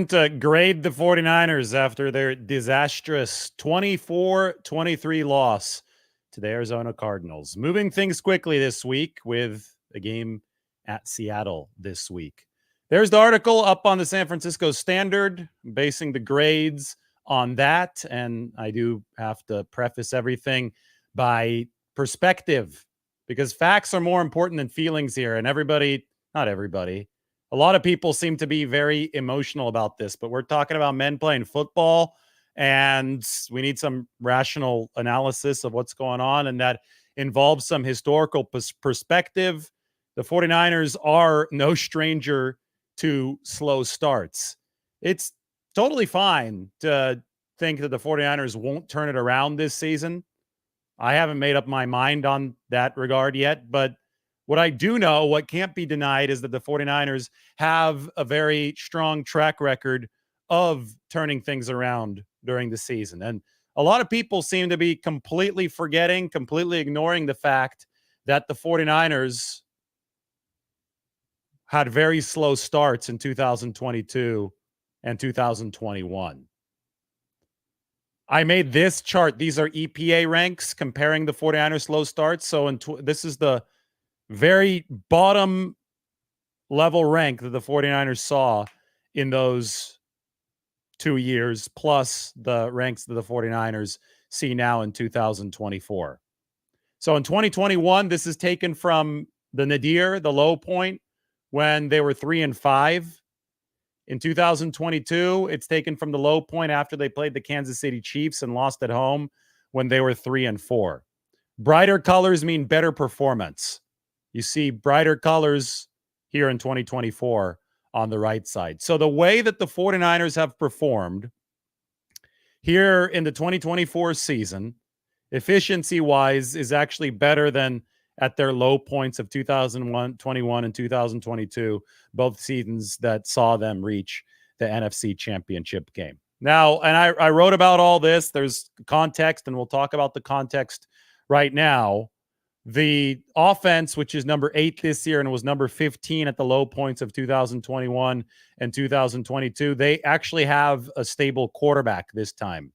Time to grade the 49ers after their disastrous 24-23 loss to the Arizona Cardinals. Moving things quickly this week with a game at Seattle this week. There's the article up on the San Francisco Standard, basing the grades on that. And I do have to preface everything by perspective, because facts are more important than feelings here. And not everybody, a lot of people seem to be very emotional about this, but we're talking about men playing football, and we need some rational analysis of what's going on, and that involves some historical perspective. The 49ers are no stranger to slow starts. It's totally fine to think that the 49ers won't turn it around this season. I haven't made up my mind on that regard yet, but what I do know, what can't be denied, is that the 49ers have a very strong track record of turning things around during the season. And a lot of people seem to be completely ignoring the fact that the 49ers had very slow starts in 2022 and 2021. I made this chart. These are EPA ranks comparing the 49ers slow starts. So this is the very bottom level rank that the 49ers saw in those 2 years, plus the ranks that the 49ers see now in 2024. So in 2021, this is taken from the nadir, the low point, when they were 3-5. In 2022, it's taken from the low point after they played the Kansas City Chiefs and lost at home when they were 3-4. Brighter colors mean better performance. You see brighter colors here in 2024 on the right side. So the way that the 49ers have performed here in the 2024 season, efficiency-wise, is actually better than at their low points of 2021 and 2022, both seasons that saw them reach the NFC Championship game. Now, and I wrote about all this. There's context, and we'll talk about the context right now. The offense, which is number 8 this year and was number 15 at the low points of 2021 and 2022, they actually have a stable quarterback this time.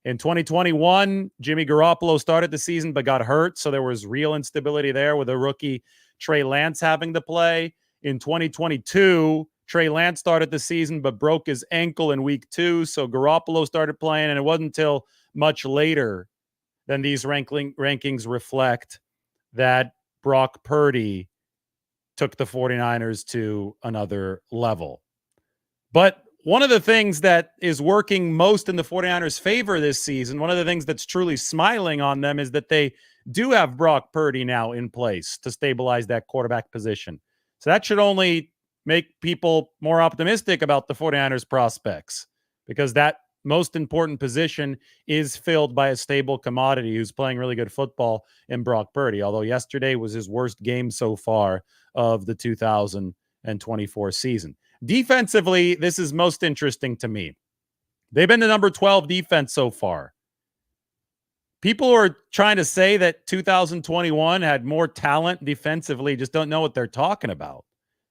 In 2021, Jimmy Garoppolo started the season but got hurt, so there was real instability there with a rookie Trey Lance having to play. In 2022, Trey Lance started the season but broke his ankle in week 2, so Garoppolo started playing, and it wasn't until much later than these rankings reflect that Brock Purdy took the 49ers to another level. But one of the things that is working most in the 49ers' favor this season, one of the things that's truly smiling on them, is that they do have Brock Purdy now in place to stabilize that quarterback position. So that should only make people more optimistic about the 49ers' prospects, because that most important position is filled by a stable commodity who's playing really good football in Brock Purdy, although yesterday was his worst game so far of the 2024 season. Defensively, this is most interesting to me. They've been the number 12 defense so far. People who are trying to say that 2021 had more talent defensively just don't know what they're talking about.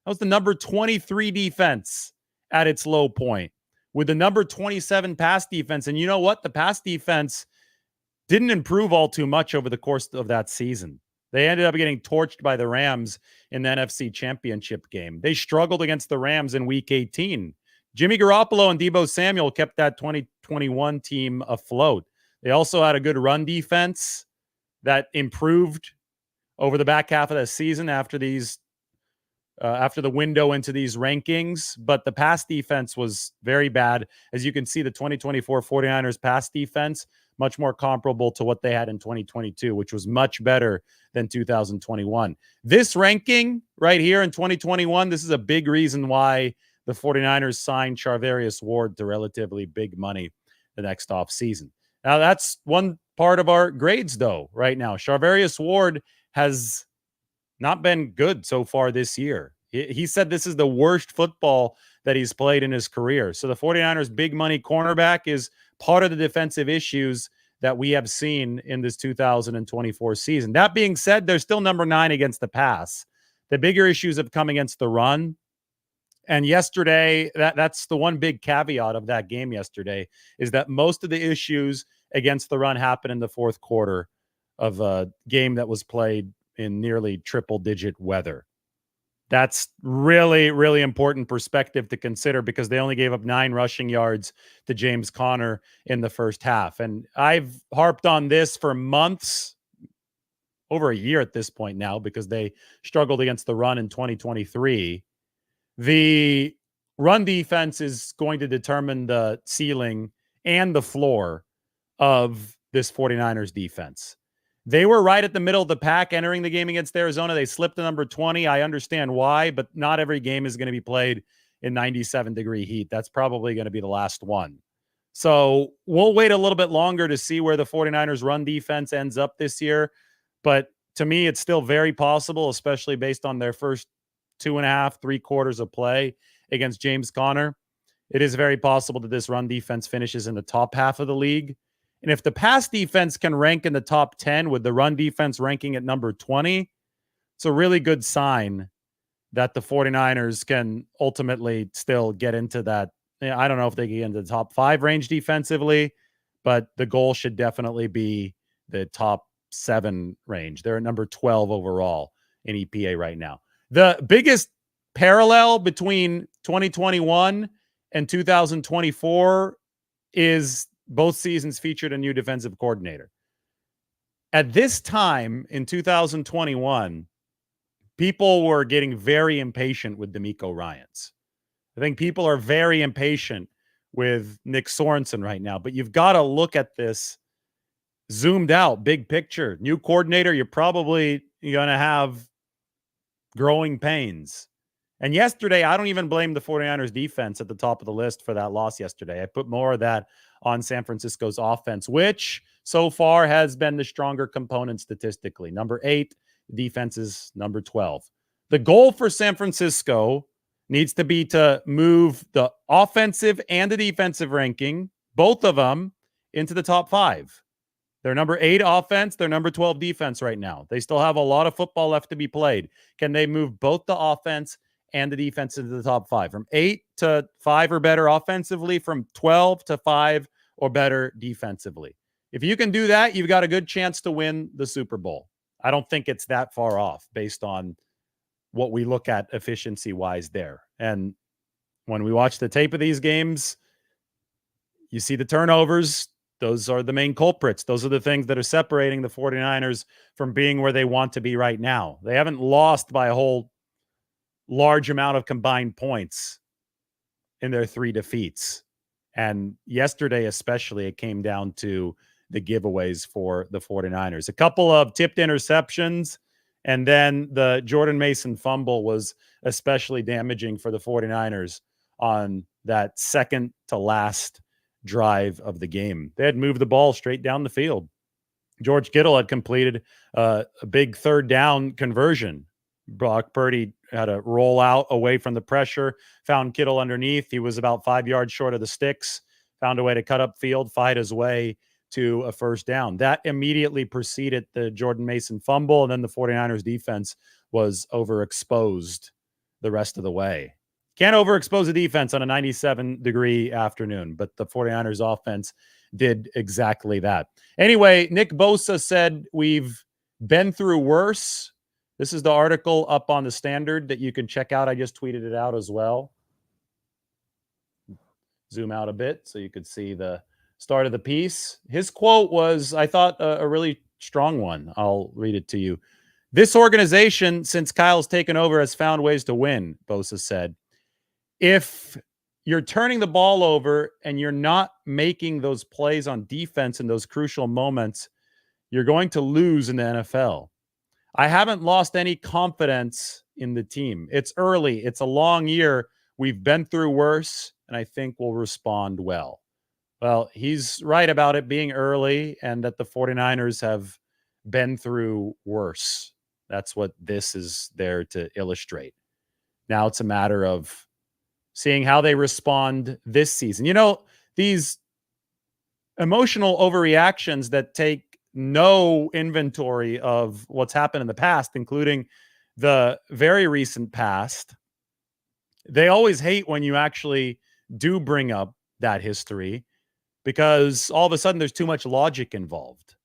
That was the number 23 defense at its low point, with the number 27 pass defense. And you know what? The pass defense didn't improve all too much over the course of that season. They ended up getting torched by the Rams in the NFC Championship game. They struggled against the Rams in Week 18. Jimmy Garoppolo and Deebo Samuel kept that 2021 team afloat. They also had a good run defense that improved over the back half of the season after the window into these rankings, but the pass defense was very bad. As you can see, the 2024 49ers pass defense, much more comparable to what they had in 2022, which was much better than 2021. This ranking right here in 2021, this is a big reason why the 49ers signed Charvarius Ward to relatively big money the next offseason. Now, that's one part of our grades, though, right now. Charvarius Ward has not been good so far this year. He said this is the worst football that he's played in his career. So the 49ers' big money cornerback is part of the defensive issues that we have seen in this 2024 season. That being said, they're still number 9 against the pass. The bigger issues have come against the run. And yesterday, that's the one big caveat of that game yesterday, is that most of the issues against the run happened in the fourth quarter of a game that was played in nearly triple-digit weather. That's really, really important perspective to consider because they only gave up 9 rushing yards to James Conner in the first half. And I've harped on this for months, over a year at this point now, because they struggled against the run in 2023. The run defense is going to determine the ceiling and the floor of this 49ers defense. They were right at the middle of the pack entering the game against Arizona. They slipped to number 20. I understand why, but not every game is going to be played in 97-degree heat. That's probably going to be the last one. So we'll wait a little bit longer to see where the 49ers run defense ends up this year. But to me, it's still very possible, especially based on their first 2.5, 3 quarters of play against James Conner. It is very possible that this run defense finishes in the top half of the league. And if the pass defense can rank in the top 10 with the run defense ranking at number 20, it's a really good sign that the 49ers can ultimately still get into that. I don't know if they get into the top 5 range defensively, but the goal should definitely be the top 7 range. They're at number 12 overall in EPA right now. The biggest parallel between 2021 and 2024 is both seasons featured a new defensive coordinator. At this time in 2021, people were getting very impatient with DeMeco Ryans. I think people are very impatient with Nick Sorensen right now, but you've got to look at this zoomed out, big picture. New coordinator, you're probably going to have growing pains. And yesterday, I don't even blame the 49ers defense at the top of the list for that loss yesterday. I put more of that on San Francisco's offense, which so far has been the stronger component statistically. Number 8, defense is number 12. The goal for San Francisco needs to be to move the offensive and the defensive ranking, both of them, into the top 5. They're number 8 offense. They're number 12 defense right now. They still have a lot of football left to be played. Can they move both the offense and the defense into the top 5? From 8 to 5 or better offensively, from 12 to 5 or better defensively. If you can do that, you've got a good chance to win the Super Bowl. I don't think it's that far off based on what we look at efficiency-wise there. And when we watch the tape of these games, you see the turnovers. Those are the main culprits. Those are the things that are separating the 49ers from being where they want to be right now. They haven't lost by a whole large amount of combined points in their 3 defeats. And yesterday, especially, it came down to the giveaways for the 49ers. A couple of tipped interceptions, and then the Jordan Mason fumble was especially damaging for the 49ers on that second to last drive of the game. They had moved the ball straight down the field. George Kittle had completed a big 3rd down conversion. Brock Purdy had a roll out away from the pressure, found Kittle underneath. He was about 5 yards short of the sticks, found a way to cut up field, fight his way to a 1st down. That immediately preceded the Jordan Mason fumble, and then the 49ers defense was overexposed the rest of the way. Can't overexpose a defense on a 97-degree afternoon, but the 49ers offense did exactly that. Anyway, Nick Bosa said we've been through worse. This is the article up on the Standard that you can check out. I just tweeted it out as well. Zoom out a bit so you could see the start of the piece. His quote was, I thought, a really strong one. I'll read it to you. This organization, since Kyle's taken over, has found ways to win, Bosa said. If you're turning the ball over and you're not making those plays on defense in those crucial moments, you're going to lose in the NFL. I haven't lost any confidence in the team. It's early. It's a long year. We've been through worse, and I think we'll respond well. Well, he's right about it being early and that the 49ers have been through worse. That's what this is there to illustrate. Now it's a matter of seeing how they respond this season. You know, these emotional overreactions that take no inventory of what's happened in the past, including the very recent past, they always hate when you actually do bring up that history because all of a sudden there's too much logic involved.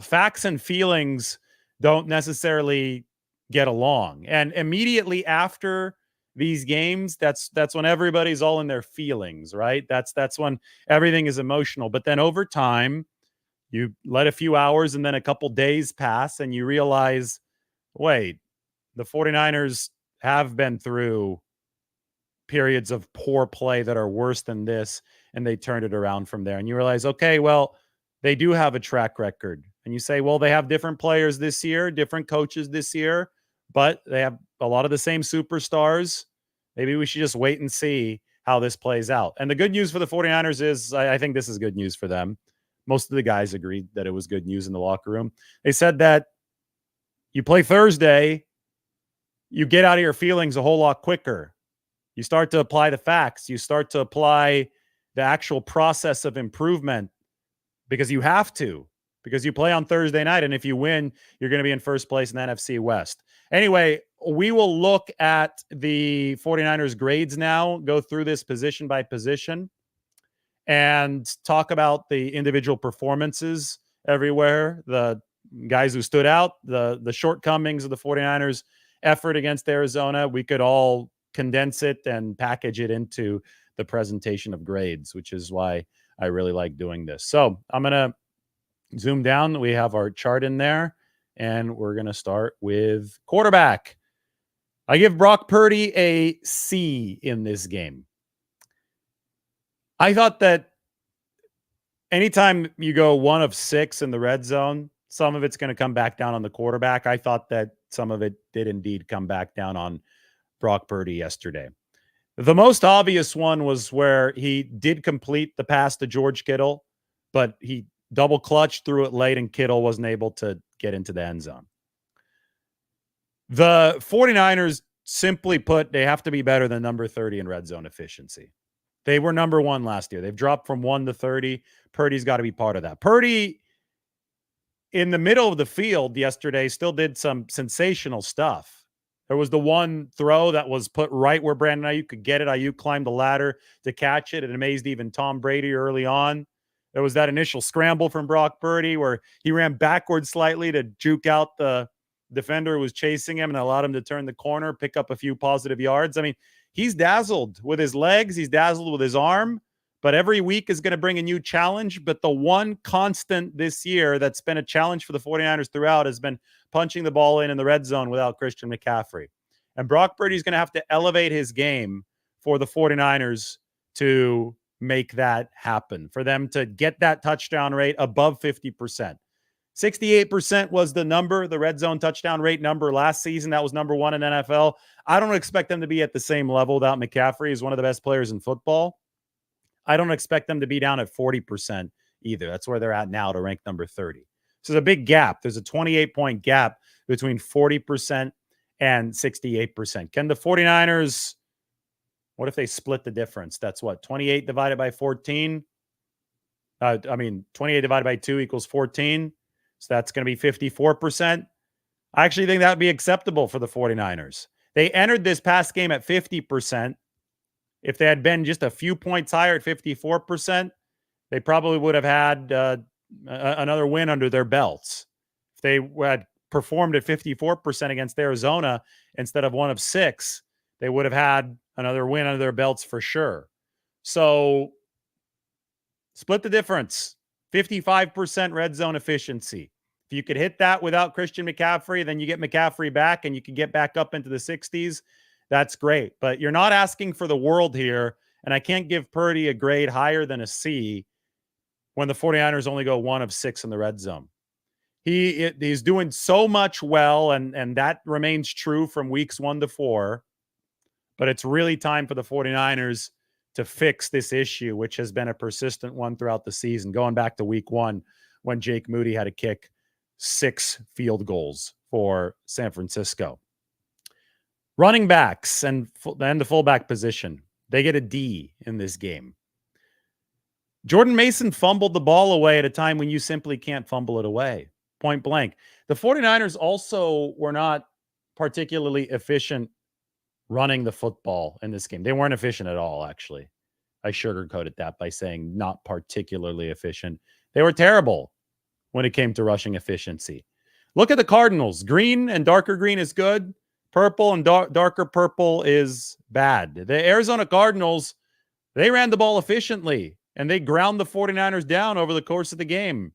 Facts and feelings don't necessarily get along. And immediately after these games, that's when everybody's all in their feelings, right? That's when everything is emotional. But then over time, you let a few hours and then a couple days pass and you realize, wait, the 49ers have been through periods of poor play that are worse than this, and they turned it around from there. And you realize, okay, well, they do have a track record. And you say, well, they have different players this year, different coaches this year, but they have a lot of the same superstars. Maybe we should just wait and see how this plays out. And the good news for the 49ers is, I think this is good news for them. Most of the guys agreed that it was good news in the locker room. They said that you play Thursday, you get out of your feelings a whole lot quicker. You start to apply the facts. You start to apply the actual process of improvement because you have to, because you play on Thursday night. And if you win, you're going to be in first place in the NFC West. Anyway, we will look at the 49ers grades now, go through this position by position, and talk about the individual performances everywhere, the guys who stood out, the shortcomings of the 49ers effort against Arizona. We could all condense it and package it into the presentation of grades, which is why I really like doing this. So I'm going to zoom down. We have our chart in there, and we're going to start with quarterback. I give Brock Purdy a C in this game. I thought that anytime you go 1 of 6 in the red zone, some of it's going to come back down on the quarterback. I thought that some of it did indeed come back down on Brock Purdy yesterday. The most obvious one was where he did complete the pass to George Kittle, but he double clutched, threw it late, and Kittle wasn't able to get into the end zone. The 49ers, simply put, they have to be better than number 30 in red zone efficiency. They were number 1 last year. They've dropped from 1 to 30. Purdy's got to be part of that. Purdy, in the middle of the field yesterday, still did some sensational stuff. There was the one throw that was put right where Brandon Ayuk could get it. Ayuk climbed the ladder to catch it. It amazed even Tom Brady early on. There was that initial scramble from Brock Purdy where he ran backwards slightly to juke out the defender who was chasing him and allowed him to turn the corner, pick up a few positive yards. I mean, he's dazzled with his legs. He's dazzled with his arm. But every week is going to bring a new challenge. But the one constant this year that's been a challenge for the 49ers throughout has been punching the ball in the red zone without Christian McCaffrey. And Brock Purdy is going to have to elevate his game for the 49ers to make that happen, for them to get that touchdown rate above 50%. 68% was the number, the red zone touchdown rate number last season. That was number 1 in NFL. I don't expect them to be at the same level without McCaffrey. He's one of the best players in football. I don't expect them to be down at 40% either. That's where they're at now to rank number 30. So there's a big gap. There's a 28-point gap between 40% and 68%. Can the 49ers, what if they split the difference? That's what, 28 divided by 14? 28 divided by 2 equals 14. So that's going to be 54%. I actually think that would be acceptable for the 49ers. They entered this past game at 50%. If they had been just a few points higher at 54%, they probably would have had another win under their belts. If they had performed at 54% against Arizona instead of 1 of 6, they would have had another win under their belts for sure. So split the difference. 55% red zone efficiency. If you could hit that without Christian McCaffrey, then you get McCaffrey back and you can get back up into the 60s. That's great. But you're not asking for the world here, and I can't give Purdy a grade higher than a C when the 49ers only go 1 of 6 in the red zone. He's doing so much well, and that remains true from weeks 1 to 4. But it's really time for the 49ers to fix this issue, which has been a persistent one throughout the season, going back to week 1 when Jake Moody had to kick 6 field goals for San Francisco. Running backs and the fullback position, they get a D in this game. Jordan Mason fumbled the ball away at a time when you simply can't fumble it away, point blank. The 49ers also were not particularly efficient running the football in this game. They weren't efficient at all, actually. I sugarcoated that by saying not particularly efficient. They were terrible when it came to rushing efficiency. Look at the Cardinals. Green and darker green is good. Purple and darker purple is bad. The Arizona Cardinals, they ran the ball efficiently, and they ground the 49ers down over the course of the game.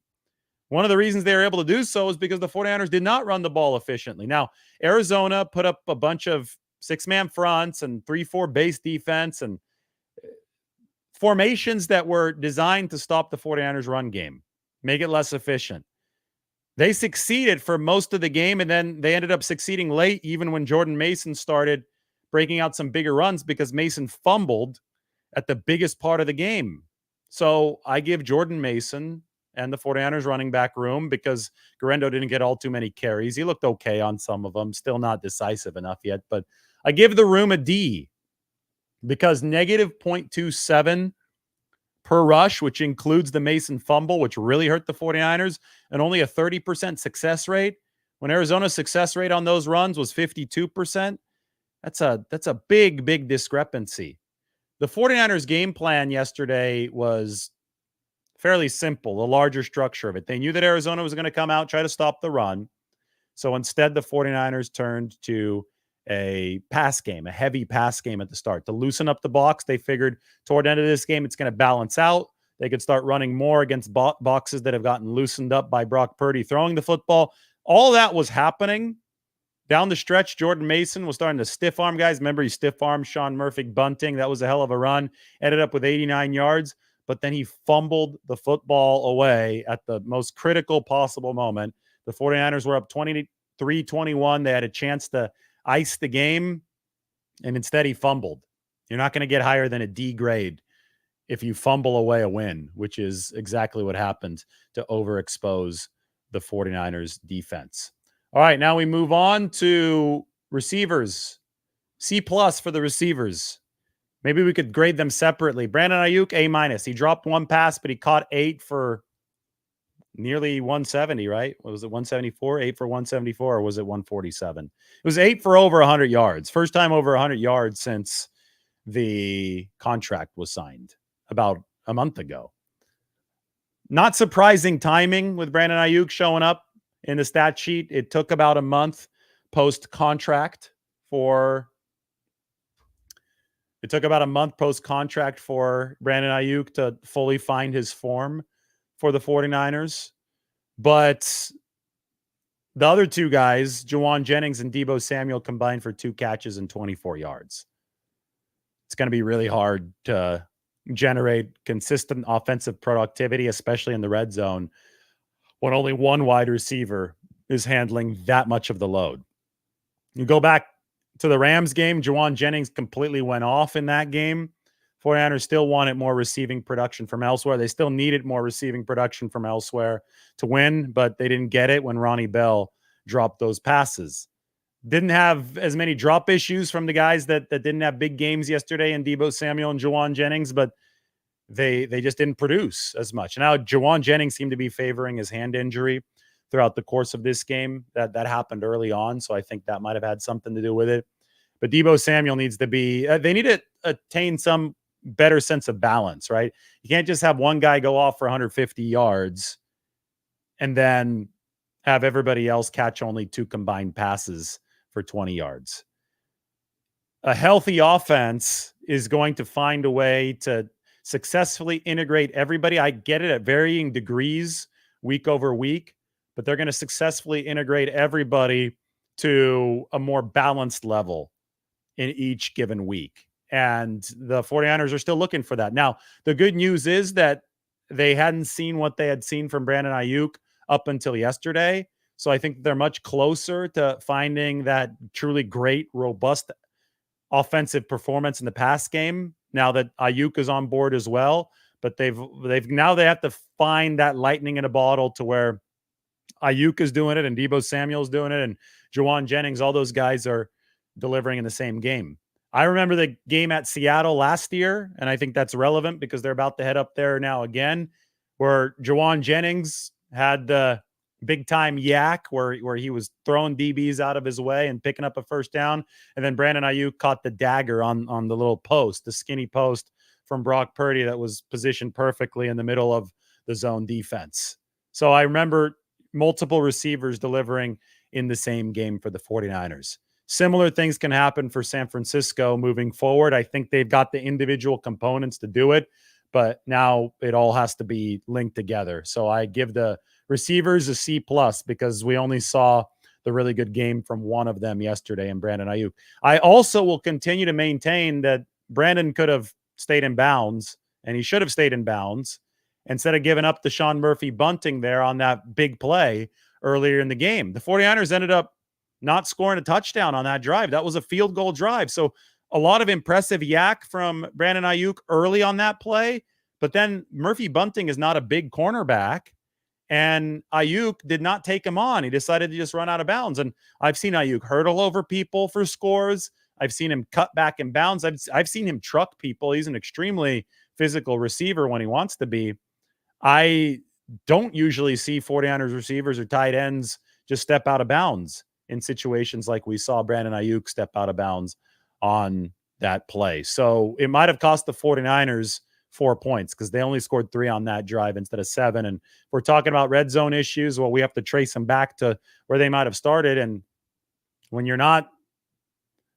One of the reasons they were able to do so is because the 49ers did not run the ball efficiently. Now, Arizona put up a bunch of six-man fronts and 3-4 base defense and formations that were designed to stop the 49ers run game, make it less efficient. They succeeded for most of the game, and then they ended up succeeding late, even when Jordan Mason started breaking out some bigger runs because Mason fumbled at the biggest part of the game. So I give Jordan Mason and the 49ers running back room because Guerrero didn't get all too many carries. He looked okay on some of them, still not decisive enough yet, but I give the room a D because negative 0.27 per rush, which includes the Mason fumble, which really hurt the 49ers, and only a 30% success rate. When Arizona's success rate on those runs was 52%, that's a big discrepancy. The 49ers game plan yesterday was fairly simple, the larger structure of it. They knew that Arizona was going to come out, try to stop the run. So instead, the 49ers turned to a pass game, a heavy pass game at the start. To loosen up the box, they figured toward the end of this game, it's going to balance out. They could start running more against boxes that have gotten loosened up by Brock Purdy throwing the football. All that was happening. Down the stretch, Jordan Mason was starting to stiff arm guys. Remember, he stiff armed Sean Murphy bunting. That was a hell of a run. Ended up with 89 yards, but then he fumbled the football away at the most critical possible moment. The 49ers were up 23-21. They had a chance to ice the game, and instead he fumbled. You're not going to get higher than a D grade if you fumble away a win, which is exactly what happened to overexpose the 49ers defense. All right, now we move on to receivers. C+ for the receivers. Maybe we could grade them separately. Brandon Ayuk, A-. He dropped one pass, but he caught 8 for nearly 170, right? What was it, 174? 8 for 174, or was it 147? It was 8 for over 100 yards. First time over 100 yards since the contract was signed about a month ago. Not surprising timing with Brandon Ayuk showing up in the stat sheet. It took about a month post-contract for Brandon Ayuk to fully find his form for the 49ers. But the other two guys, Juwan Jennings and Deebo Samuel, combined for 2 catches and 24 yards. It's going to be really hard to generate consistent offensive productivity, especially in the red zone, when only one wide receiver is handling that much of the load. You go back to the Rams game, Juwan Jennings completely went off in that game. 49ers still wanted more receiving production from elsewhere. They still needed more receiving production from elsewhere to win, but they didn't get it when Ronnie Bell dropped those passes. Didn't have as many drop issues from the guys that didn't have big games yesterday in Deebo Samuel and Juwan Jennings, but they just didn't produce as much. Now, Juwan Jennings seemed to be favoring his hand injury throughout the course of this game. That happened early on, so I think that might have had something to do with it. But Deebo Samuel needs to be they need to attain some better sense of balance, right? You can't just have one guy go off for 150 yards and then have everybody else catch only 2 combined passes for 20 yards. A healthy offense is going to find a way to successfully integrate everybody. I get it at varying degrees week over week, but they're going to successfully integrate everybody to a more balanced level in each given week. And the 49ers are still looking for that. Now, the good news is that they hadn't seen what they had seen from Brandon Ayuk up until yesterday. So I think they're much closer to finding that truly great, robust offensive performance in the pass game now that Ayuk is on board as well. But they have to find that lightning in a bottle to where Ayuk is doing it and Deebo Samuel's doing it and Juwan Jennings, all those guys are delivering in the same game. I remember the game at Seattle last year, and I think that's relevant because they're about to head up there now again, where Juwan Jennings had the big time yak where he was throwing DBs out of his way and picking up a first down. And then Brandon Ayuk caught the dagger on the little post, the skinny post from Brock Purdy that was positioned perfectly in the middle of the zone defense. So I remember multiple receivers delivering in the same game for the 49ers. Similar things can happen for San Francisco moving forward. I think they've got the individual components to do it, but now it all has to be linked together. So I give the receivers a C plus because we only saw the really good game from one of them yesterday in Brandon Ayuk. I also will continue to maintain that Brandon could have stayed in bounds, and he should have stayed in bounds instead of giving up the Sean Murphy bunting there on that big play earlier in the game. The 49ers ended up not scoring a touchdown on that drive. That was a field goal drive. So a lot of impressive yak from Brandon Ayuk early on that play, but then Murphy Bunting is not a big cornerback, and Ayuk did not take him on. He decided to just run out of bounds. And I've seen Ayuk hurdle over people for scores. I've seen him cut back in bounds. I've seen him truck people. He's an extremely physical receiver when he wants to be. I don't usually see 49ers receivers or tight ends just step out of bounds in situations like we saw Brandon Ayuk step out of bounds on that play. So it might have cost the 49ers 4 points because they only scored 3 on that drive instead of 7. And if we're talking about red zone issues, well, we have to trace them back to where they might have started. And when you're not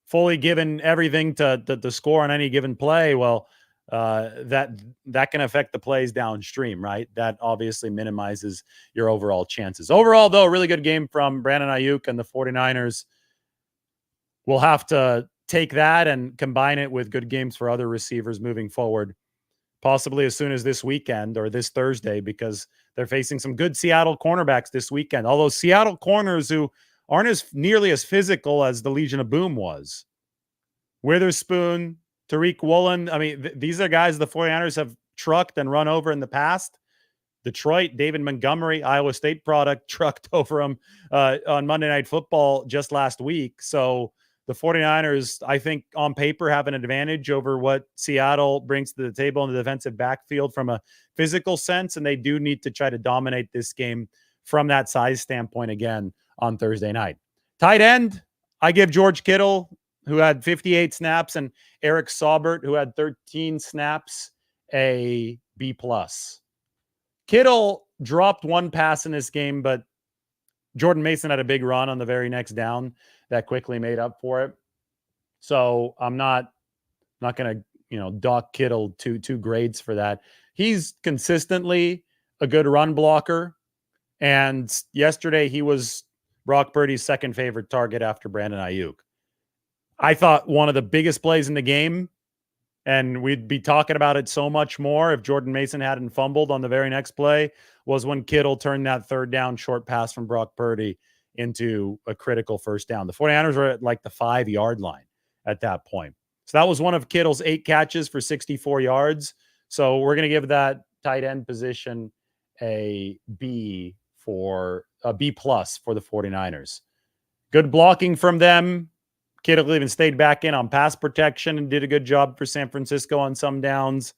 fully given everything to score on any given play, well, that can affect the plays downstream, right? That obviously minimizes your overall chances. Overall, though, a really good game from Brandon Ayuk, and the 49ers will have to take that and combine it with good games for other receivers moving forward, possibly as soon as this weekend or this Thursday, because they're facing some good Seattle cornerbacks this weekend. Although Seattle corners who aren't as nearly as physical as the Legion of Boom was. Witherspoon, Tariq Woolen. I mean, these are guys the 49ers have trucked and run over in the past. Detroit, David Montgomery, Iowa State product, trucked over them on Monday Night Football just last week. So the 49ers, I think, on paper have an advantage over what Seattle brings to the table in the defensive backfield from a physical sense, and they do need to try to dominate this game from that size standpoint again on Thursday night. Tight end, I give George Kittle, who had 58 snaps, and Eric Saubert, who had 13 snaps, a B+. Kittle dropped one pass in this game, but Jordan Mason had a big run on the very next down that quickly made up for it. So I'm not going to, dock Kittle two grades for that. He's consistently a good run blocker. And yesterday he was Brock Purdy's second favorite target after Brandon Ayuk. I thought one of the biggest plays in the game, and we'd be talking about it so much more if Jordan Mason hadn't fumbled on the very next play, was when Kittle turned that third down short pass from Brock Purdy into a critical first down. The 49ers were at like the 5-yard line at that point. So that was one of Kittle's 8 catches for 64 yards. So we're going to give that tight end position a B plus for the 49ers. Good blocking from them. Kittle even stayed back in on pass protection and did a good job for San Francisco on some downs.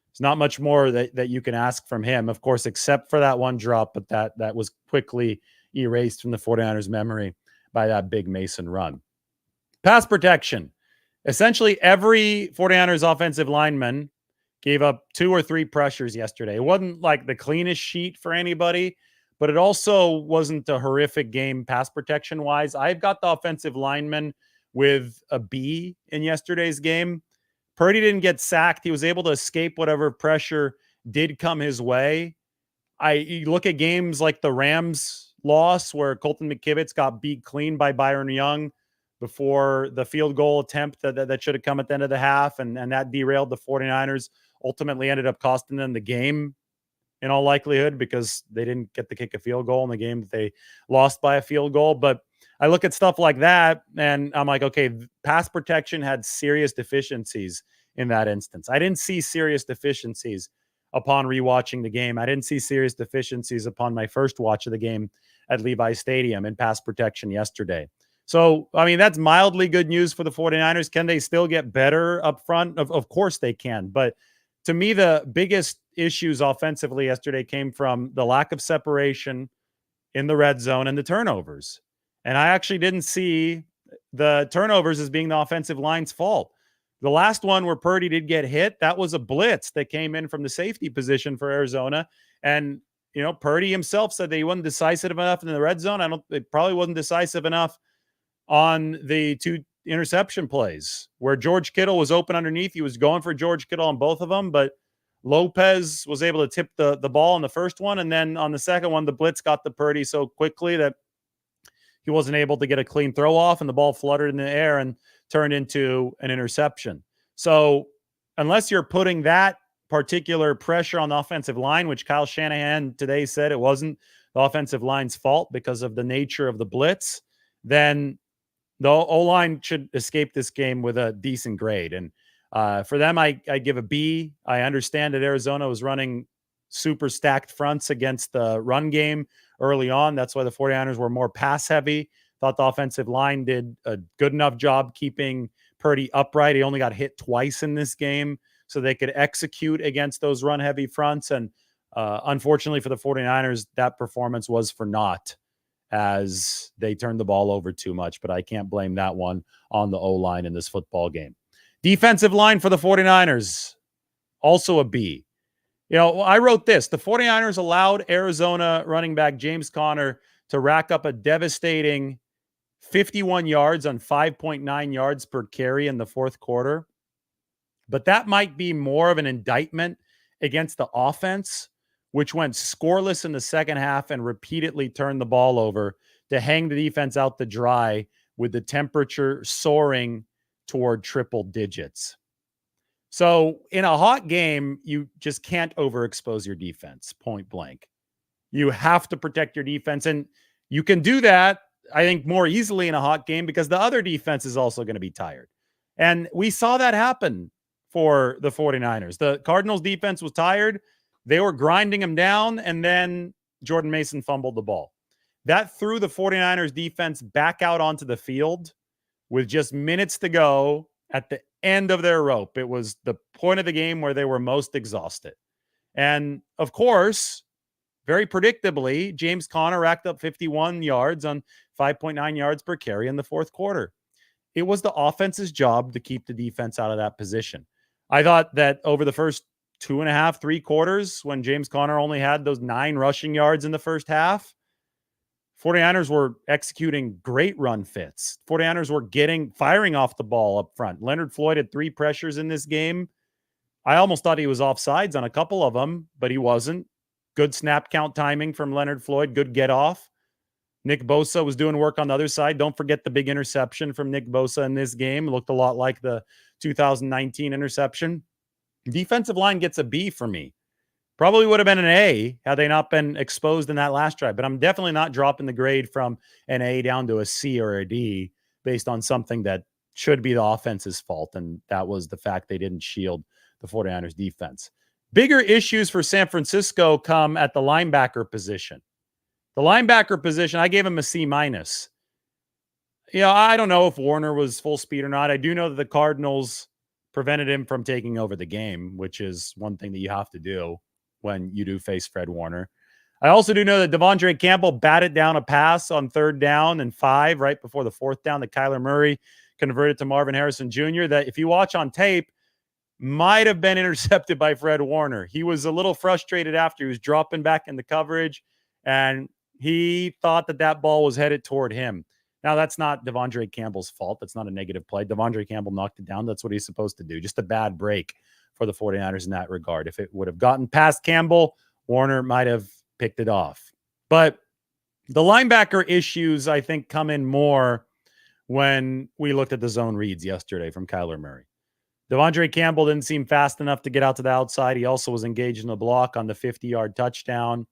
There's not much more that you can ask from him, of course, except for that one drop, but that was quickly erased from the 49ers' memory by that big Mason run. Pass protection. Essentially, every 49ers offensive lineman gave up 2 or 3 pressures yesterday. It wasn't like the cleanest sheet for anybody, but it also wasn't a horrific game pass protection-wise. I've got the offensive linemen with a B in yesterday's game. Purdy didn't get sacked. He was able to escape whatever pressure did come his way. You look at games like the Rams loss where Colton McKivitz got beat clean by Byron Young before the field goal attempt that should have come at the end of the half, and that derailed the 49ers, ultimately ended up costing them the game in all likelihood because they didn't get to kick a field goal in the game that they lost by a field goal. But I look at stuff like that and I'm like, okay, pass protection had serious deficiencies in that instance. I didn't see serious deficiencies upon rewatching the game. I didn't see serious deficiencies upon my first watch of the game at Levi Stadium in pass protection yesterday. So, I mean, that's mildly good news for the 49ers. Can they still get better up front? Of course they can. But to me, the biggest issues offensively yesterday came from the lack of separation in the red zone and the turnovers. And I actually didn't see the turnovers as being the offensive line's fault. The last one where Purdy did get hit, that was a blitz that came in from the safety position for Arizona. And, Purdy himself said that he wasn't decisive enough in the red zone. It probably wasn't decisive enough on the 2 interception plays where George Kittle was open underneath. He was going for George Kittle on both of them, but Lopez was able to tip the ball on the first one. And then on the second one, the blitz got to Purdy so quickly that he wasn't able to get a clean throw off, and the ball fluttered in the air and turned into an interception. So unless you're putting that particular pressure on the offensive line, which Kyle Shanahan today said it wasn't the offensive line's fault because of the nature of the blitz, then the O-line should escape this game with a decent grade. And for them, I give a B. I understand that Arizona was running super stacked fronts against the run game early on. That's why the 49ers were more pass heavy. Thought the offensive line did a good enough job keeping Purdy upright. He only got hit twice in this game, so they could execute against those run heavy fronts. And unfortunately for the 49ers, that performance was for naught as they turned the ball over too much. But I can't blame that one on the O-line in this football game. Defensive line for the 49ers, also a B. I wrote this. The 49ers allowed Arizona running back James Conner to rack up a devastating 51 yards on 5.9 yards per carry in the fourth quarter. But that might be more of an indictment against the offense, which went scoreless in the second half and repeatedly turned the ball over to hang the defense out to dry with the temperature soaring toward triple digits. So in a hot game, you just can't overexpose your defense, point blank. You have to protect your defense. And you can do that, I think, more easily in a hot game because the other defense is also going to be tired. And we saw that happen for the 49ers. The Cardinals defense was tired. They were grinding them down, and then Jordan Mason fumbled the ball. That threw the 49ers defense back out onto the field with just minutes to go at the end of their rope. It was the point of the game where they were most exhausted. And of course, very predictably, James Conner racked up 51 yards on 5.9 yards per carry in the fourth quarter. It was the offense's job to keep the defense out of that position. I thought that over the first 2.5, 3 quarters, when James Conner only had those 9 rushing yards in the first half, 49ers were executing great run fits. 49ers were firing off the ball up front. Leonard Floyd had 3 pressures in this game. I almost thought he was offsides on a couple of them, but he wasn't. Good snap count timing from Leonard Floyd. Good get off. Nick Bosa was doing work on the other side. Don't forget the big interception from Nick Bosa in this game. It looked a lot like the 2019 interception. Defensive line gets a B for me. Probably would have been an A had they not been exposed in that last drive. But I'm definitely not dropping the grade from an A down to a C or a D based on something that should be the offense's fault. And that was the fact they didn't shield the 49ers defense. Bigger issues for San Francisco come at the linebacker position. The linebacker position, I gave him a C-. I don't know if Warner was full speed or not. I do know that the Cardinals prevented him from taking over the game, which is one thing that you have to do when you do face Fred Warner. I also do know that Devondre Campbell batted down a pass on 3rd down and 5 right before the 4th down that Kyler Murray converted to Marvin Harrison Jr. that if you watch on tape, might have been intercepted by Fred Warner. He was a little frustrated after he was dropping back in the coverage, and he thought that ball was headed toward him. Now, that's not Devondre Campbell's fault. That's not a negative play. Devondre Campbell knocked it down. That's what he's supposed to do. Just a bad break for the 49ers in that regard. If it would have gotten past Campbell, Warner might have picked it off. But the linebacker issues, I think, come in more when we looked at the zone reads yesterday from Kyler Murray. Devondre Campbell didn't seem fast enough to get out to the outside. He also was engaged in the block on the 50-yard touchdown.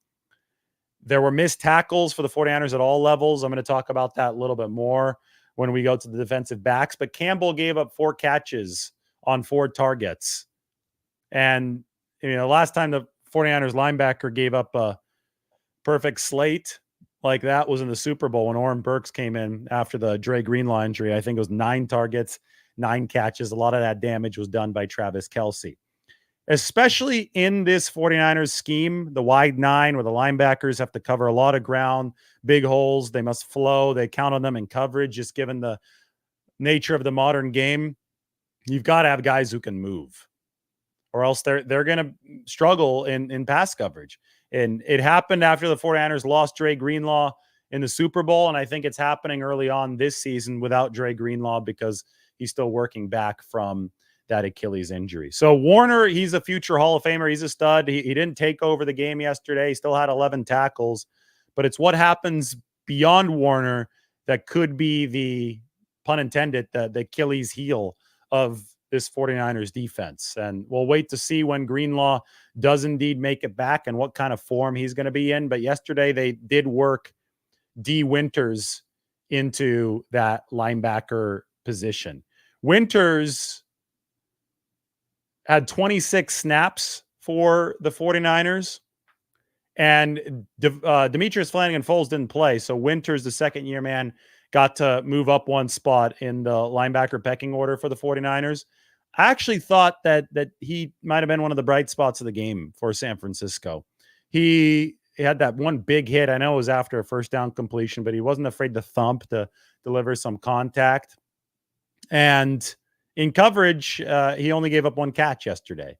There were missed tackles for the 49ers at all levels. I'm going to talk about that a little bit more when we go to the defensive backs. But Campbell gave up 4 catches on 4 targets. And, last time the 49ers linebacker gave up a perfect slate like that was in the Super Bowl when Oren Burks came in after the Dre Greenlaw injury. I think it was 9 targets, 9 catches. A lot of that damage was done by Travis Kelce. especially in this 49ers scheme, the wide nine where the linebackers have to cover a lot of ground, big holes. They must flow. They count on them in coverage, just given the nature of the modern game. You've got to have guys who can move, or else they're going to struggle in pass coverage. And it happened after the 49ers lost Dre Greenlaw in the Super Bowl, and I think it's happening early on this season without Dre Greenlaw because he's still working back from that Achilles injury. So Warner, he's a future Hall of Famer. He's a stud. He didn't take over the game yesterday. He still had 11 tackles, but it's what happens beyond Warner that could be the, pun intended, the Achilles heel of this 49ers defense. And we'll wait to see when Greenlaw does indeed make it back and what kind of form he's going to be in. But yesterday they did work D. Winters into that linebacker position. Winters had 26 snaps for the 49ers, and Demetrius Flanagan-Foles didn't play. So Winters, the second-year man, got to move up one spot in the linebacker pecking order for the 49ers. I actually thought that he might have been one of the bright spots of the game for San Francisco. He had that one big hit. I know it was after a first down completion, but he wasn't afraid to thump to deliver some contact. And in coverage, he only gave up one catch yesterday.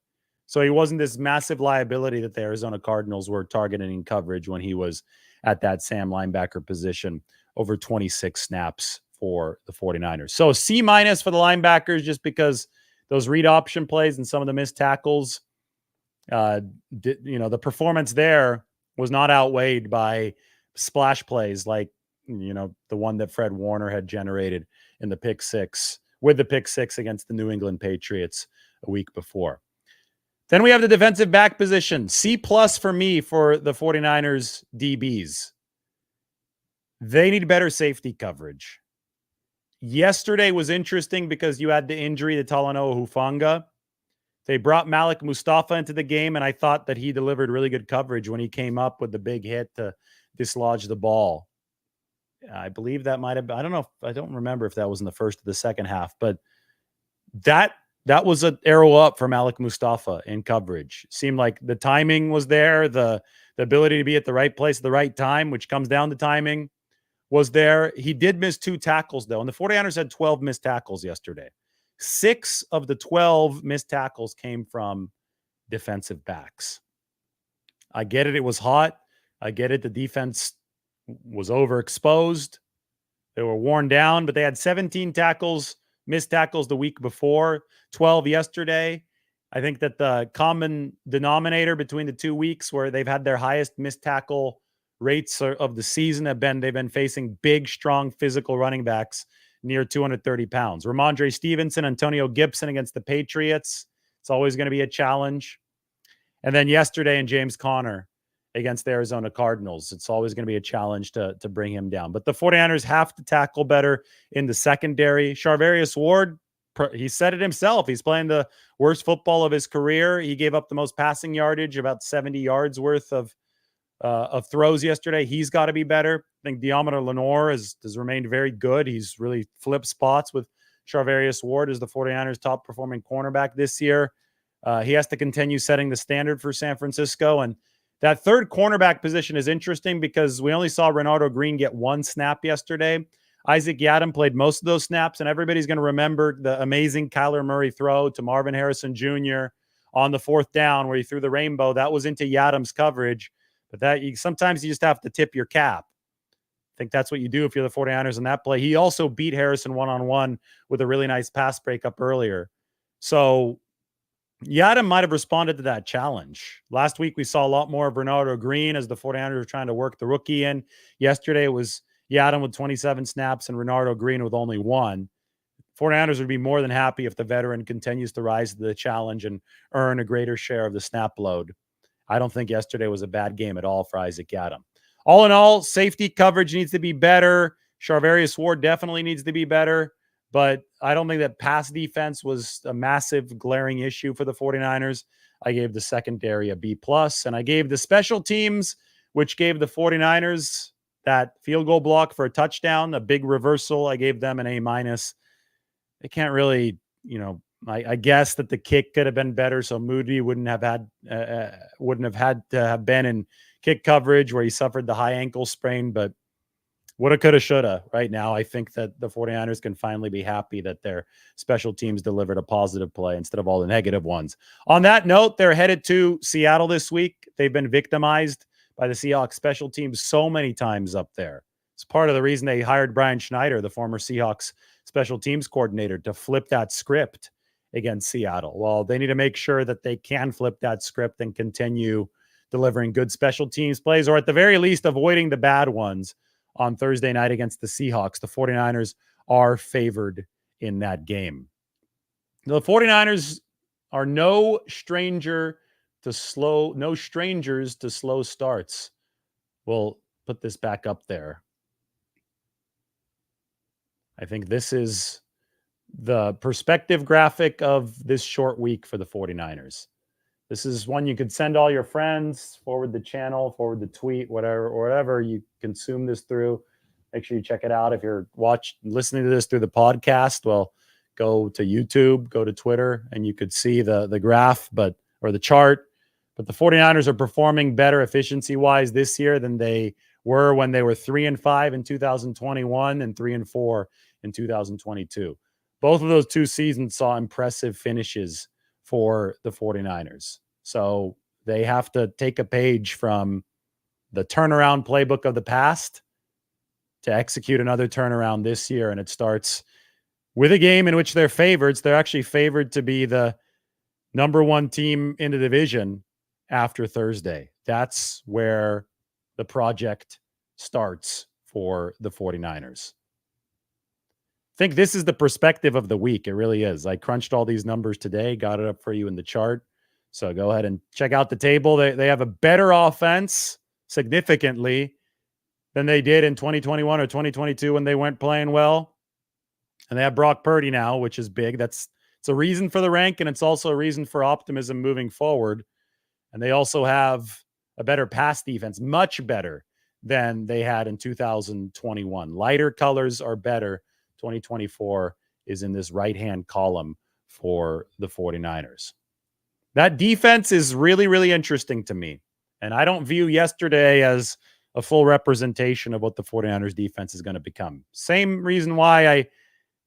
So he wasn't this massive liability that the Arizona Cardinals were targeting in coverage when he was at that Sam linebacker position over 26 snaps for the 49ers. So C- for the linebackers, just because those read option plays and some of the missed tackles, the performance there was not outweighed by splash plays like, the one that Fred Warner had generated in the pick six against the New England Patriots a week before. Then we have the defensive back position. C+ for me for the 49ers DBs. They need better safety coverage. Yesterday was interesting because you had the injury to Talanoa Hufanga. They brought Malik Mustafa into the game, and I thought that he delivered really good coverage when he came up with the big hit to dislodge the ball. I believe that might have been, I don't remember if that was in the first or the second half, but that was an arrow up for Malik Mustafa in coverage. Seemed like the timing was there, the ability to be at the right place at the right time, which comes down to timing, was there. He did miss 2 tackles, though, and the 49ers had 12 missed tackles yesterday. 6 of the 12 missed tackles came from defensive backs. I get it. It was hot. I get it. The defense was overexposed. They were worn down, but they had 17 missed tackles the week before, 12 yesterday. I think that the common denominator between the 2 weeks where they've had their highest missed tackle rates of the season they've been facing big, strong, physical running backs near 230 pounds. Ramondre Stevenson, Antonio Gibson against the Patriots. It's always going to be a challenge. And then yesterday in James Conner against the Arizona Cardinals. It's always going to be a challenge to bring him down. But the 49ers have to tackle better in the secondary. Charvarius Ward, he said it himself. He's playing the worst football of his career. He gave up the most passing yardage, about 70 yards worth of throws yesterday. He's got to be better. I think Deommodore Lenoir has remained very good. He's really flipped spots with Charvarius Ward as the 49ers' top performing cornerback this year. He has to continue setting the standard for San Francisco. And that third cornerback position is interesting because we only saw Renardo Green get 1 snap yesterday. Isaac Yiadom played most of those snaps, and everybody's going to remember the amazing Kyler Murray throw to Marvin Harrison Jr. on the 4th down where he threw the rainbow. That was into Yiadom's coverage, but sometimes you just have to tip your cap. I think that's what you do if you're the 49ers in that play. He also beat Harrison one-on-one with a really nice pass breakup earlier. So Yiadom might have responded to that challenge. Last week, we saw a lot more of Renardo Green as the 49ers were trying to work the rookie in. Yesterday, it was Yiadom with 27 snaps and Renardo Green with only 1. 49ers would be more than happy if the veteran continues to rise to the challenge and earn a greater share of the snap load. I don't think yesterday was a bad game at all for Isaac Yiadom. All in all, safety coverage needs to be better. Charvarius Ward definitely needs to be better. But I don't think that pass defense was a massive glaring issue for the 49ers. I gave the secondary a B+, and I gave the special teams, which gave the 49ers that field goal block for a touchdown, a big reversal. I gave them an A-. They can't really, I guess that the kick could have been better, so Moody wouldn't have had to have been in kick coverage where he suffered the high ankle sprain, but woulda, coulda, shoulda. Right now, I think that the 49ers can finally be happy that their special teams delivered a positive play instead of all the negative ones. On that note, they're headed to Seattle this week. They've been victimized by the Seahawks special teams so many times up there. It's part of the reason they hired Brian Schneider, the former Seahawks special teams coordinator, to flip that script against Seattle. Well, they need to make sure that they can flip that script and continue delivering good special teams plays, or at the very least, avoiding the bad ones on Thursday night against the Seahawks. The 49ers are favored in that game. The 49ers are no strangers to slow starts. We'll put this back up there. I think this is the perspective graphic of this short week for the 49ers. This is one you could send all your friends, forward the channel, forward the tweet, whatever you consume this through. Make sure you check it out. If you're listening to this through the podcast, well, go to YouTube, go to Twitter, and you could see the graph, or the chart. But the 49ers are performing better efficiency-wise this year than they were when they were 3-5 in 2021 and 3-4 in 2022. Both of those two seasons saw impressive finishes for the 49ers. So they have to take a page from the turnaround playbook of the past to execute another turnaround this year. And it starts with a game in which they're favorites. They're actually favored to be the number one team in the division after Thursday. That's where the project starts for the 49ers. I think this is the perspective of the week. It really is. I crunched all these numbers today, got it up for you in the chart. So go ahead and check out the table. They have a better offense significantly than they did in 2021 or 2022 when they weren't playing well. And they have Brock Purdy now, which is big. It's a reason for the rank, and it's also a reason for optimism moving forward. And they also have a better pass defense, much better than they had in 2021. Lighter colors are better. 2024 is in this right-hand column for the 49ers. That defense is really, really interesting to me. And I don't view yesterday as a full representation of what the 49ers defense is going to become. Same reason why I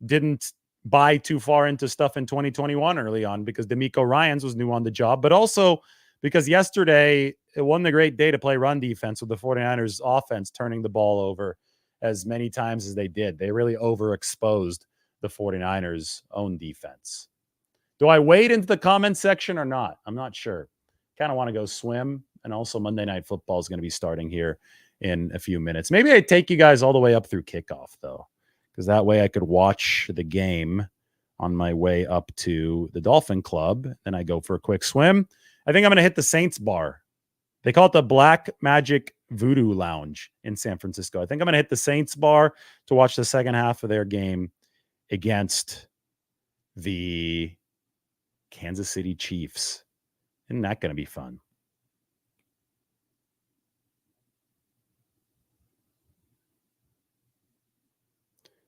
didn't buy too far into stuff in 2021 early on, because D'Amico Ryans was new on the job, but also because yesterday it wasn't a great day to play run defense with the 49ers offense turning the ball over as many times as they did. They really overexposed the 49ers' own defense. Do I wade into the comments section or not? I'm not sure. Kind of want to go swim. And also Monday Night Football is going to be starting here in a few minutes. Maybe I take you guys all the way up through kickoff, though, because that way I could watch the game on my way up to the Dolphin Club. Then I go for a quick swim. I think I'm going to hit the Saints bar. They call it the Black Magic Voodoo Lounge in San Francisco. I think I'm going to hit the Saints bar to watch the second half of their game against the Kansas City Chiefs. Isn't that going to be fun?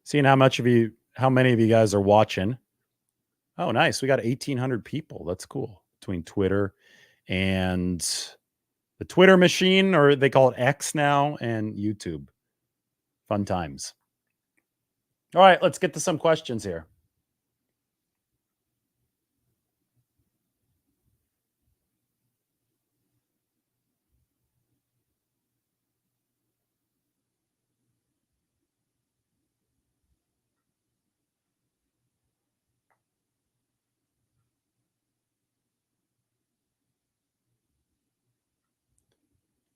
Seeing how many of you guys are watching. Oh, nice. We got 1,800 people. That's cool. Between Twitter and the Twitter machine, or they call it X now, and YouTube. Fun times. All right, let's get to some questions here.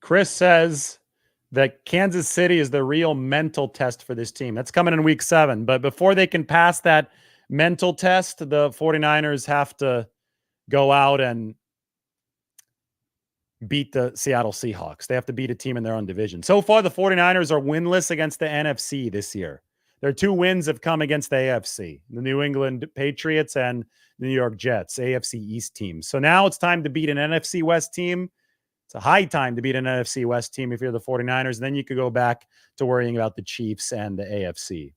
Chris says that Kansas City is the real mental test for this team. That's coming in week 7. But before they can pass that mental test, the 49ers have to go out and beat the Seattle Seahawks. They have to beat a team in their own division. So far, the 49ers are winless against the NFC this year. Their 2 wins have come against the AFC, the New England Patriots and the New York Jets, AFC East teams. So now it's time to beat an NFC West team. It's a high time to beat an NFC West team if you're the 49ers. Then you could go back to worrying about the Chiefs and the AFC.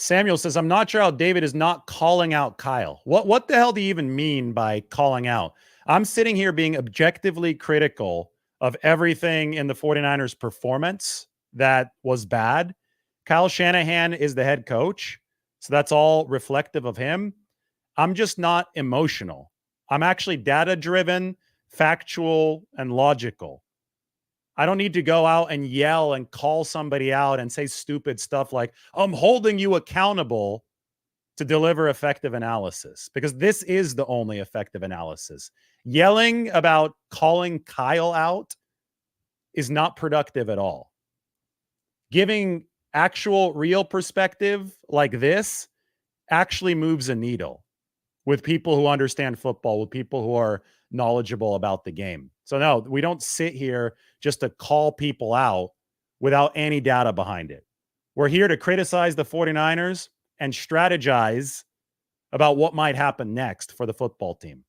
Samuel says, I'm not sure how David is not calling out Kyle. What the hell do you even mean by calling out? I'm sitting here being objectively critical of everything in the 49ers performance that was bad. Kyle Shanahan is the head coach, so that's all reflective of him. I'm just not emotional. I'm actually data driven, factual, and logical. I don't need to go out and yell and call somebody out and say stupid stuff like, I'm holding you accountable to deliver effective analysis, because this is the only effective analysis. Yelling about calling Kyle out is not productive at all. Giving actual real perspective like this actually moves a needle with people who understand football, with people who are knowledgeable about the game. So no, we don't sit here just to call people out without any data behind it. We're here to criticize the 49ers and strategize about what might happen next for the football team.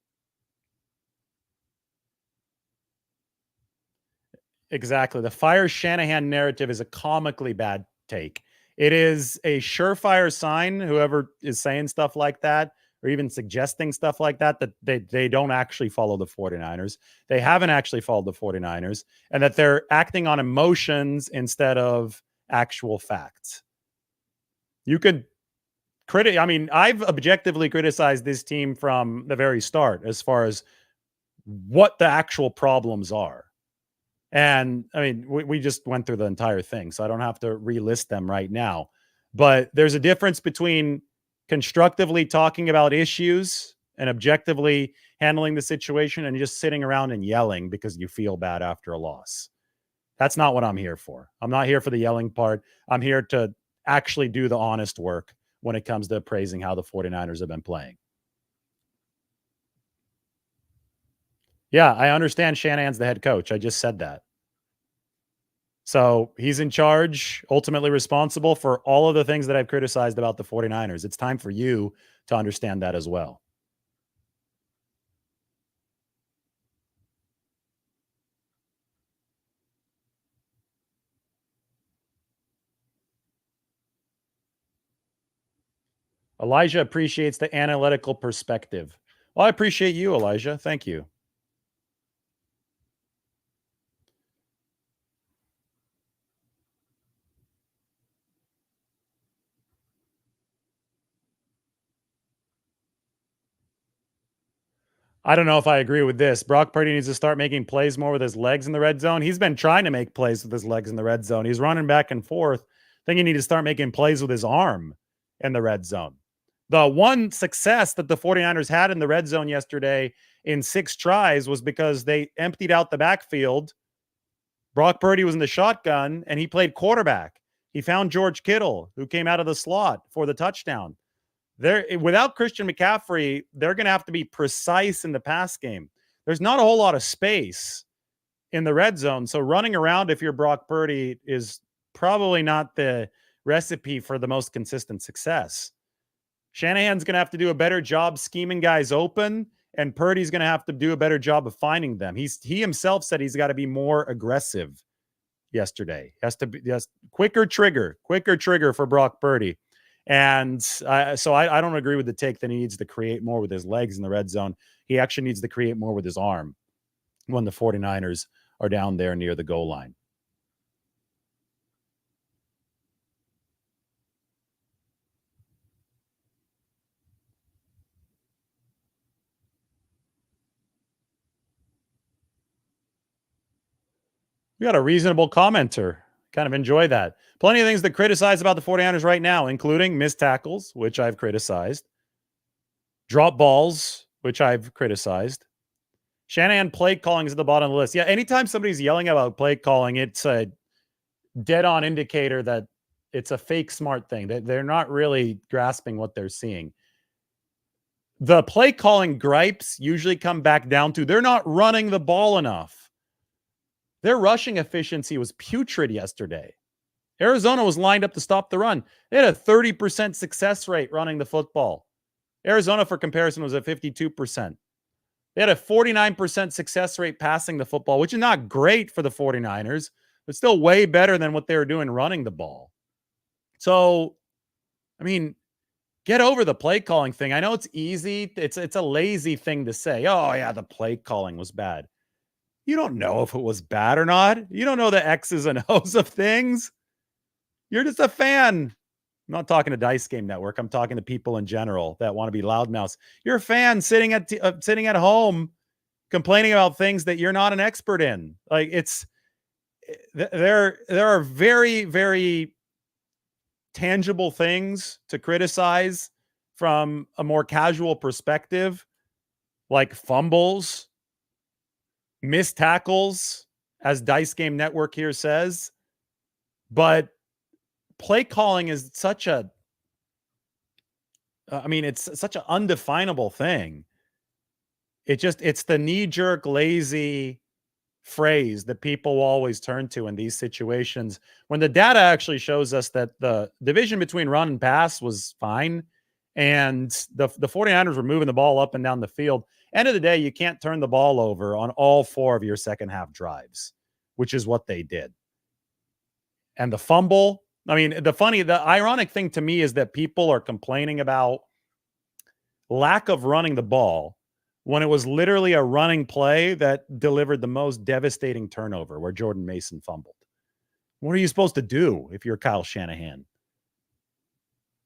Exactly. The fire Shanahan narrative is a comically bad take. It is a surefire sign, whoever is saying stuff like that, or even suggesting stuff like that, that they don't actually follow the 49ers. They haven't actually followed the 49ers, and that they're acting on emotions instead of actual facts. You could I've objectively criticized this team from the very start as far as what the actual problems are. And I mean, we just went through the entire thing, so I don't have to relist them right now. But there's a difference between constructively talking about issues and objectively handling the situation and just sitting around and yelling because you feel bad after a loss. That's not what I'm here for. I'm not here for the yelling part. I'm here to actually do the honest work when it comes to praising how the 49ers have been playing. Yeah, I understand Shanahan's the head coach. I just said that. So he's in charge, ultimately responsible for all of the things that I've criticized about the 49ers. It's time for you to understand that as well. Elijah appreciates the analytical perspective. Well, I appreciate you, Elijah. Thank you. I don't know if I agree with this. Brock Purdy needs to start making plays more with his legs in the red zone. He's been trying to make plays with his legs in the red zone. He's running back and forth. I think he needs to start making plays with his arm in the red zone. The one success that the 49ers had in the red zone yesterday in 6 tries was because they emptied out the backfield. Brock Purdy was in the shotgun, and he played quarterback. He found George Kittle, who came out of the slot for the touchdown. Without Christian McCaffrey, they're going to have to be precise in the pass game. There's not a whole lot of space in the red zone, so running around if you're Brock Purdy is probably not the recipe for the most consistent success. Shanahan's going to have to do a better job scheming guys open, and Purdy's going to have to do a better job of finding them. He himself said he's got to be more aggressive yesterday. Has to be quicker trigger for Brock Purdy. And so I don't agree with the take that he needs to create more with his legs in the red zone. He actually needs to create more with his arm when the 49ers are down there near the goal line. We got a reasonable commenter. Kind of enjoy that. Plenty of things to criticize about the 49ers right now, including missed tackles, which I've criticized, drop balls, which I've criticized. Shanahan play calling is at the bottom of the list. Yeah, anytime somebody's yelling about play calling, it's a dead-on indicator that it's a fake smart thing. They're not really grasping what they're seeing. The play calling gripes usually come back down to they're not running the ball enough. Their rushing efficiency was putrid yesterday. Arizona was lined up to stop the run. They had a 30% success rate running the football. Arizona, for comparison, was at 52%. They had a 49% success rate passing the football, which is not great for the 49ers, but still way better than what they were doing running the ball. So I mean, get over the play calling thing. I know it's easy. It's a lazy thing to say. Oh yeah, the play calling was bad. You don't know if it was bad or not. You don't know the X's and O's of things. You're just a fan. I'm not talking to Dice Game Network. I'm talking to people in general that want to be loudmouths. You're a fan sitting at home complaining about things that you're not an expert in. Like there are very, very tangible things to criticize from a more casual perspective, like fumbles, missed tackles, as Dice Game Network here says. But play calling is such a, it's such an undefinable thing. It's the knee jerk, lazy phrase that people will always turn to in these situations when the data actually shows us that the division between run and pass was fine. And the 49ers were moving the ball up and down the field. End of the day, you can't turn the ball over on all 4 of your second half drives, which is what they did. And the fumble, the ironic thing to me is that people are complaining about lack of running the ball when it was literally a running play that delivered the most devastating turnover where Jordan Mason fumbled. What are you supposed to do if you're Kyle Shanahan?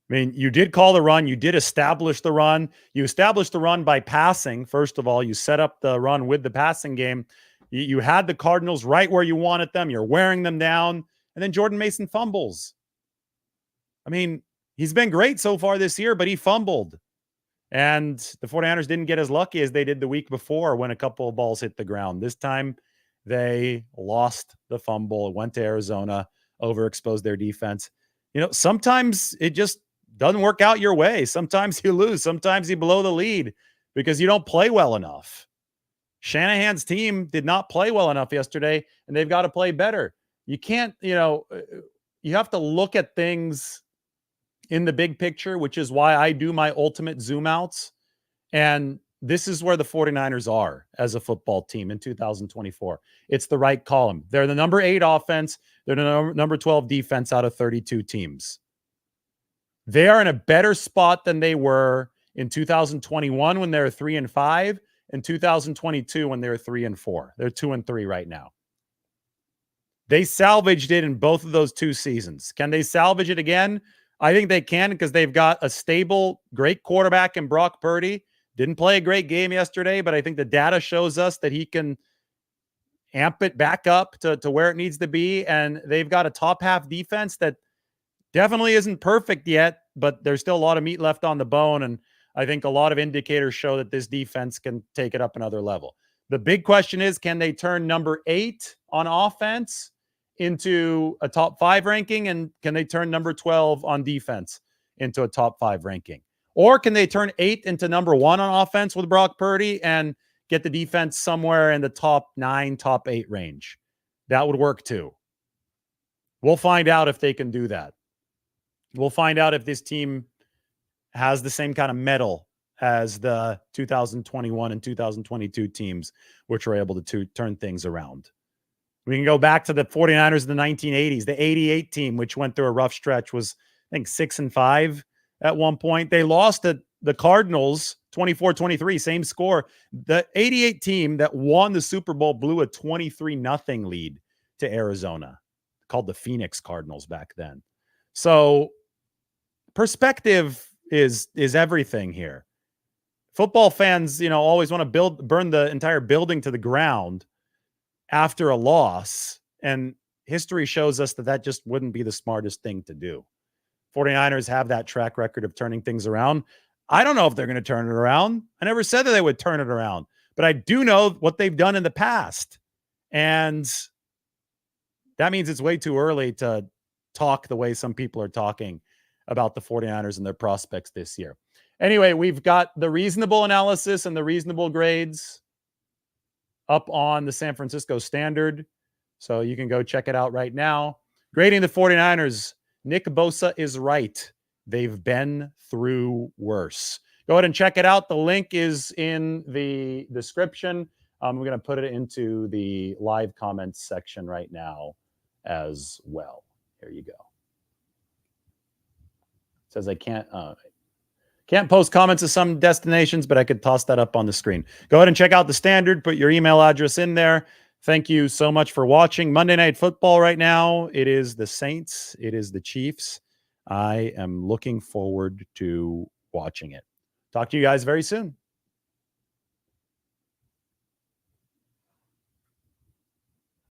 I mean, you did call the run. You did establish the run. You established the run by passing. First of all, you set up the run with the passing game. You had the Cardinals right where you wanted them. You're wearing them down. And then Jordan Mason fumbles. I mean, he's been great so far this year, but he fumbled. And the 49ers didn't get as lucky as they did the week before when a couple of balls hit the ground. This time they lost the fumble, went to Arizona, overexposed their defense. Sometimes it just doesn't work out your way. Sometimes you lose. Sometimes you blow the lead because you don't play well enough. Shanahan's team did not play well enough yesterday, and they've got to play better. You can't, you have to look at things in the big picture, which is why I do my ultimate zoom outs. And this is where the 49ers are as a football team in 2024. It's the right column. They're the number 8 offense. They're the number 12 defense out of 32 teams. They are in a better spot than they were in 2021 when they were 3-5, and 2022 when they were 3-4. They're 2-3 right now. They salvaged it in both of those 2 seasons. Can they salvage it again? I think they can because they've got a stable, great quarterback in Brock Purdy. Didn't play a great game yesterday, but I think the data shows us that he can amp it back up to where it needs to be. And they've got a top half defense that definitely isn't perfect yet, but there's still a lot of meat left on the bone. And I think a lot of indicators show that this defense can take it up another level. The big question is, can they turn number 8 on offense into a top 5 ranking, and can they turn number 12 on defense into a top 5 ranking? Or can they turn 8 into number 1 on offense with Brock Purdy and get the defense somewhere in the top 9, top 8 range? That would work too. We'll find out if they can do that. We'll find out if this team has the same kind of mettle as the 2021 and 2022 teams, which were able to turn things around. We can go back to the 49ers in the 1980s. The 88 team, which went through a rough stretch, was, I think, 6-5 at one point. They lost to the Cardinals 24-23, same score. The 88 team that won the Super Bowl blew a 23-0 lead to Arizona, called the Phoenix Cardinals back then. So perspective is everything here. Football fans, always want to burn the entire building to the ground after a loss, and history shows us that just wouldn't be the smartest thing to do. 49ers have that track record of turning things around. I don't know if they're going to turn it around. I never said that they would turn it around, but I do know what they've done in the past. And that means it's way too early to talk the way some people are talking about the 49ers and their prospects this year. Anyway, we've got the reasonable analysis and the reasonable grades up on the San Francisco Standard. So you can go check it out right now. Grading the 49ers, Nick Bosa is right. They've been through worse. Go ahead and check it out. The link is in the description. We're going to put it into the live comments section right now as well. Here you go. says I can't post comments to some destinations, but I could toss that up on the screen. Go ahead and check out the standard. Put your email address in there. Thank you so much for watching Monday Night Football right now. It is the Saints. It is the Chiefs. I am looking forward to watching it. Talk to you guys very soon.